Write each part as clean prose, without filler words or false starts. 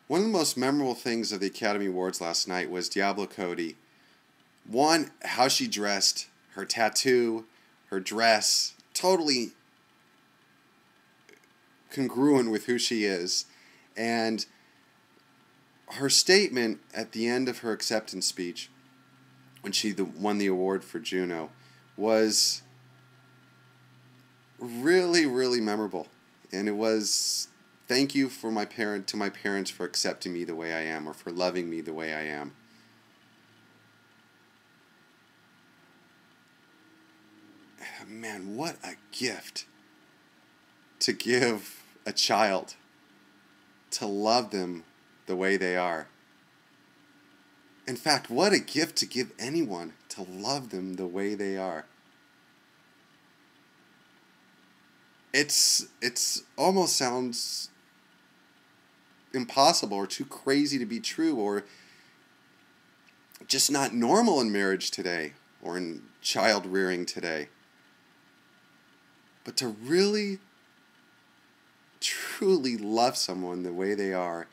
One of the most memorable things of the Academy Awards last night was Diablo Cody. One, how she dressed, her tattoo, her dress, totally congruent with who she is. And her statement at the end of her acceptance speech, when she won the award for Juno, was really, really memorable. And it was, thank you to my parents for accepting me the way I am, or for loving me the way I am. Man, what a gift to give a child, to love them the way they are. In fact, what a gift to give anyone, to love them the way they are. It's almost sounds impossible or too crazy to be true, or just not normal in marriage today or in child rearing today. But to really, truly love someone the way they are.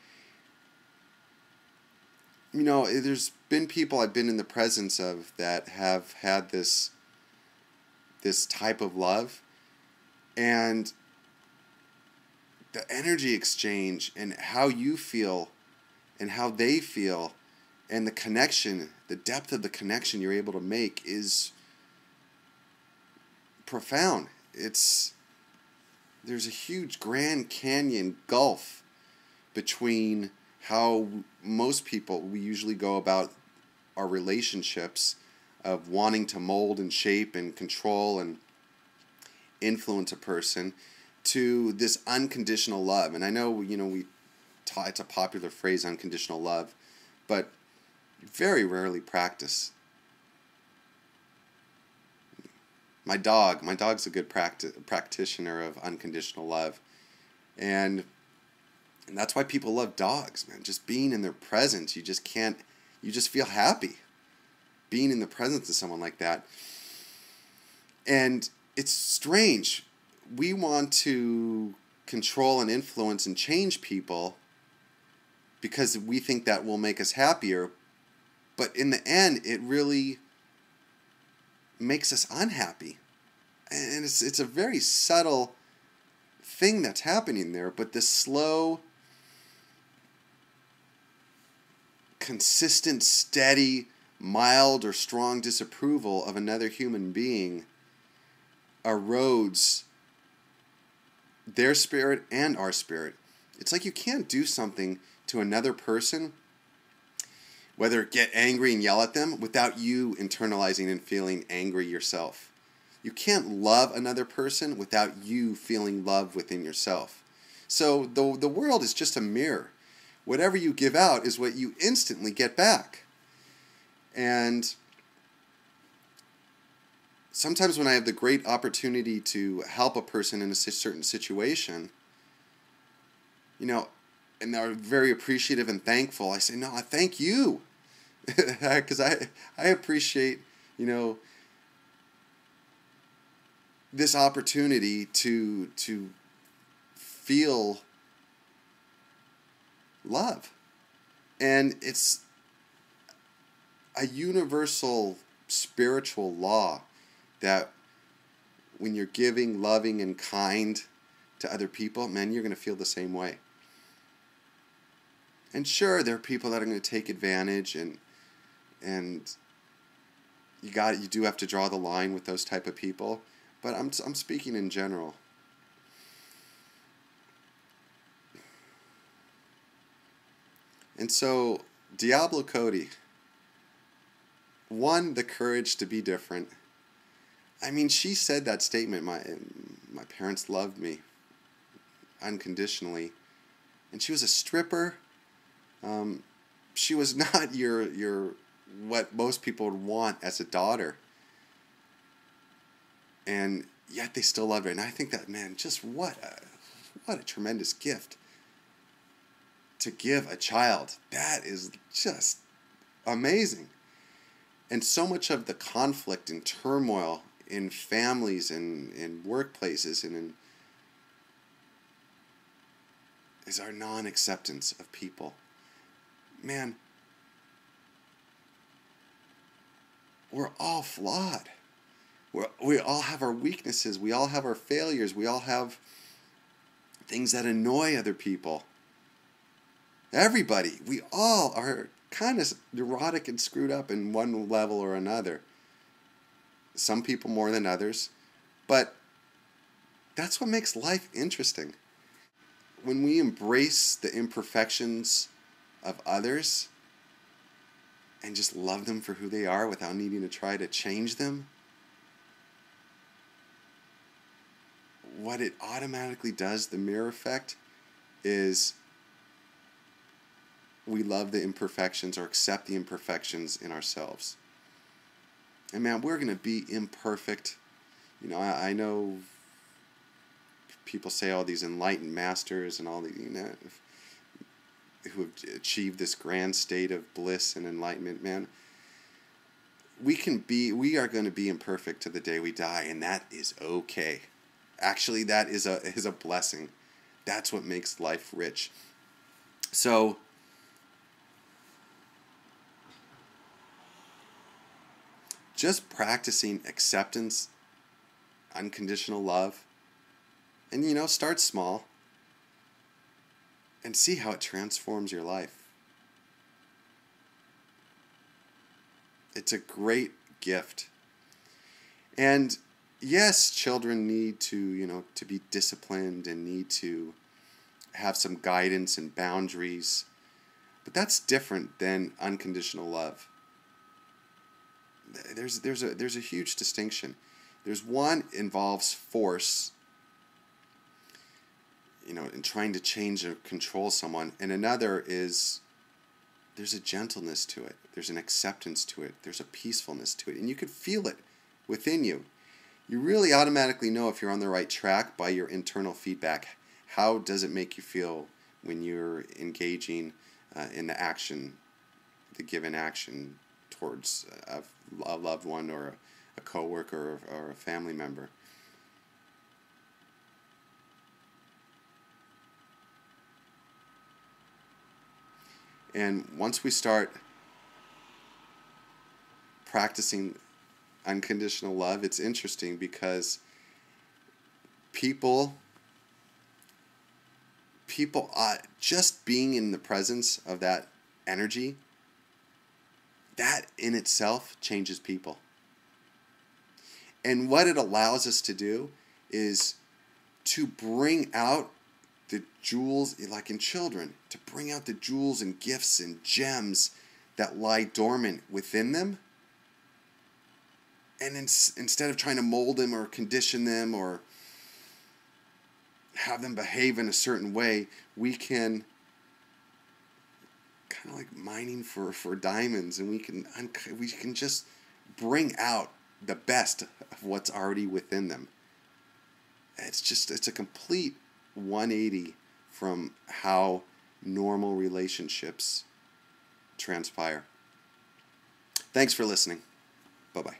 You know, there's been people I've been in the presence of that have had this type of love, and the energy exchange and how you feel and how they feel and the connection, the depth of the connection you're able to make is profound. There's a huge Grand Canyon gulf between how most people, we usually go about our relationships of wanting to mold and shape and control and influence a person, to this unconditional love. And I know, it's a popular phrase, unconditional love, but very rarely practiced. My dog's a good practitioner of unconditional love. And that's why people love dogs, man. Just being in their presence, you just feel happy being in the presence of someone like that. And it's strange. We want to control and influence and change people because we think that will make us happier. But in the end, it really makes us unhappy. And it's a very subtle thing that's happening there, but the slow, consistent, steady, mild or strong disapproval of another human being erodes their spirit and our spirit. It's like you can't do something to another person, whether get angry and yell at them, without you internalizing and feeling angry yourself. You can't love another person without you feeling love within yourself. So the world is just a mirror. Whatever you give out is what you instantly get back. And sometimes when I have the great opportunity to help a person in a certain situation, and they're very appreciative and thankful, I say, no, I thank you. Because I appreciate, this opportunity to feel love. And it's a universal spiritual law that when you're giving, loving, and kind to other people, man, you're going to feel the same way. And sure, there are people that are going to take advantage, and you do have to draw the line with those type of people. But I'm speaking in general. And so, Diablo Cody won the courage to be different. I mean, she said that statement, my parents loved me unconditionally. And she was a stripper. She was not your what most people would want as a daughter. And yet they still loved her. And I think that, man, just what a tremendous gift to give a child. That is just amazing. And so much of the conflict and turmoil in families and in workplaces and is our non-acceptance of people. man, we're all flawed. We all have our weaknesses. We all have our failures. We all have things that annoy other people. Everybody. We all are kind of neurotic and screwed up in one level or another. Some people more than others. But that's what makes life interesting. When we embrace the imperfections of others and just love them for who they are without needing to try to change them, what it automatically does, the mirror effect, is we love the imperfections or accept the imperfections in ourselves. And man, we're going to be imperfect. You know, I know people say all these enlightened masters and all the, you know, who have achieved this grand state of bliss and enlightenment, man. We are going to be imperfect to the day we die, and that is okay. Actually, that is a blessing. That's what makes life rich. So, just practicing acceptance, unconditional love, and, you know, start small and see how it transforms your life. It's a great gift. And yes, children need to, you know, to be disciplined and need to have some guidance and boundaries. But that's different than unconditional love. There's a huge distinction. There's one involves force, you know, in trying to change or control someone, and another is there's a gentleness to it. There's an acceptance to it. There's a peacefulness to it, and you could feel it within you. You really automatically know if you're on the right track by your internal feedback. How does it make you feel when you're engaging in the action, the given action towards a loved one or a coworker or a family member? And once we start practicing unconditional love, it's interesting because people just being in the presence of that energy, that in itself changes people. And what it allows us to do is to bring out the jewels, like in children, to bring out the jewels and gifts and gems that lie dormant within them. And instead of trying to mold them or condition them or have them behave in a certain way, we can kind of like mining for diamonds, and we can just bring out the best of what's already within them. It's a complete 180 from how normal relationships transpire. Thanks for listening. Bye-bye.